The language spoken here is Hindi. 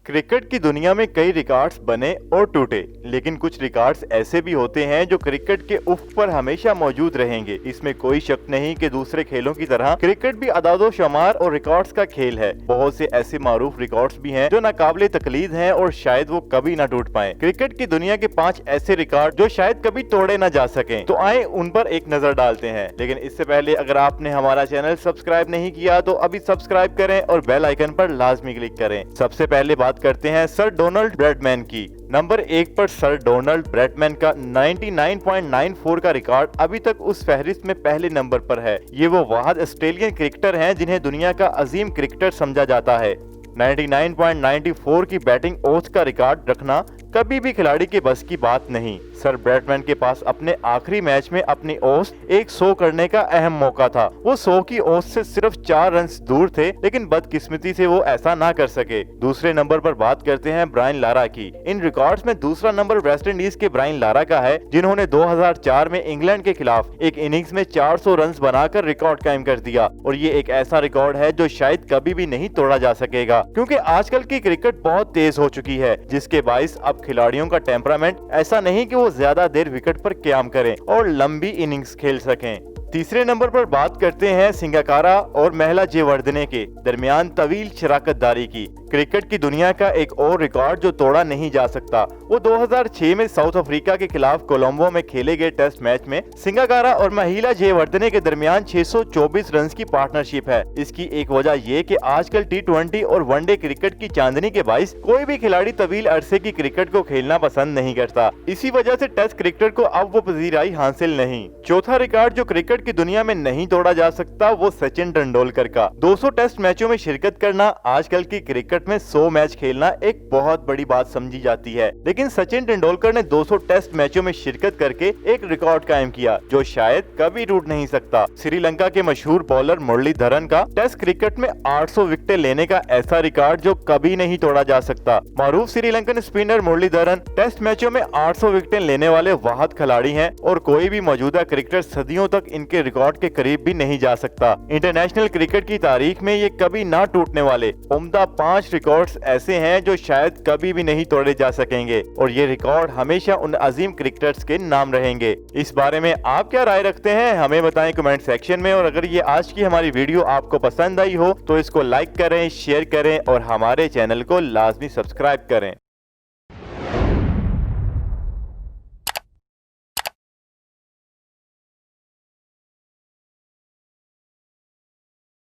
क्रिकेट की दुनिया में कई रिकॉर्ड्स बने और टूटे, लेकिन कुछ रिकॉर्ड्स ऐसे भी होते हैं जो क्रिकेट के उफ़ पर हमेशा मौजूद रहेंगे। इसमें कोई शक नहीं कि दूसरे खेलों की तरह क्रिकेट भी अदादो-शुमार और रिकॉर्ड्स का खेल है। बहुत से ऐसे मारूफ रिकॉर्ड्स भी हैं जो नाकाबिले तकलीद हैं और शायद वो कभी ना टूट पाएं। क्रिकेट की दुनिया के 5 ऐसे रिकॉर्ड जो शायद कभी तोड़े ना जा सकें, तो आए उन पर एक नजर डालते हैं। लेकिन इससे पहले अगर आपने हमारा चैनल सब्सक्राइब नहीं किया तो अभी सब्सक्राइब करें और बेल आइकन पर लाजमी क्लिक करें। सबसे पहले बात करते हैं सर डोनाल्ड ब्रैडमैन की। नंबर 1 पर सर डोनाल्ड ब्रैडमैन का 99.94 का रिकॉर्ड अभी तक उस फहरिस्त में पहले नंबर पर है। ये वो वाहिद ऑस्ट्रेलियन क्रिकेटर हैं जिन्हें दुनिया का अजीम क्रिकेटर समझा जाता है। 99.94 की बैटिंग औसत का रिकॉर्ड रखना कभी भी खिलाड़ी के बस की बात नहीं। सर ब्रैडमैन के पास अपने आखिरी मैच में अपनी औसत 100 करने का अहम मौका था। वो 100 की औसत से सिर्फ 4 रन दूर थे, लेकिन बदकिस्मती से वो ऐसा ना कर सके। दूसरे नंबर पर बात करते हैं ब्रायन लारा की। इन रिकॉर्ड्स में दूसरा नंबर वेस्ट इंडीज के ब्रायन लारा का है, जिन्होंने 2004 में इंग्लैंड के खिलाफ एक इनिंग्स में 400 रन बनाकर रिकॉर्ड कायम कर दिया। और ये एक ऐसा रिकॉर्ड है जो शायद कभी भी नहीं तोड़ा जा सकेगा, क्योंकि आजकल की क्रिकेट बहुत तेज हो चुकी है, जिसके बाइस अब खिलाड़ियों का टेम्परामेंट ऐसा नहीं कि वो ज्यादा देर विकेट पर क्याम करें और लंबी इनिंग्स खेल सकें। तीसरे नंबर पर बात करते हैं संगाकारा और महला जयवर्धने के दरमियान तवील शराकतदारी की। क्रिकेट की दुनिया का एक और रिकॉर्ड जो तोड़ा नहीं जा सकता, वो 2006 में साउथ अफ्रीका के खिलाफ कोलंबो में खेले गए टेस्ट मैच में संगाकारा और महिला जयवर्धने के दरमियान 624 रन की पार्टनरशिप है। इसकी एक वजह ये कि आजकल T20 और वनडे क्रिकेट की चांदनी के बाइस कोई भी खिलाड़ी तवील अरसे की क्रिकेट को खेलना पसंद नहीं करता। इसी वजह से टेस्ट क्रिकेटर को अब वो पजीराई हासिल नहीं। चौथा रिकॉर्ड जो क्रिकेट की दुनिया में नहीं तोड़ा जा सकता, वो सचिन तेंदुलकर का 200 टेस्ट मैचों में शिरकत करना। आजकल की क्रिकेट में 100 मैच खेलना एक बहुत बड़ी बात समझी जाती है, लेकिन सचिन तेंदुलकर ने 200 टेस्ट मैचों में शिरकत करके एक रिकॉर्ड कायम किया जो शायद कभी टूट नहीं सकता। श्रीलंका के मशहूर बॉलर मुरलीधरन का टेस्ट क्रिकेट में 800 विकेटें लेने का ऐसा रिकॉर्ड जो कभी नहीं तोड़ा जा सकता। मारूफ श्रीलंकन स्पिनर मुरलीधरन टेस्ट मैचों में 800 विकेटें लेने वाले वाहिद खिलाड़ी हैं और कोई भी मौजूदा क्रिकेटर सदियों तक इनके रिकॉर्ड के करीब भी नहीं जा सकता। इंटरनेशनल क्रिकेट की तारीख में ये कभी ना टूटने वाले उम्दा 5 रिकॉर्ड्स ऐसे हैं जो शायद कभी भी नहीं तोड़े जा सकेंगे, और ये रिकॉर्ड हमेशा उन अजीम क्रिकेटर्स के नाम रहेंगे। इस बारे में आप क्या राय रखते हैं, हमें बताएं कमेंट सेक्शन में। और अगर ये आज की हमारी वीडियो आपको पसंद आई हो तो इसको लाइक करें, शेयर करें और हमारे चैनल को लाजमी सब्सक्राइब करें।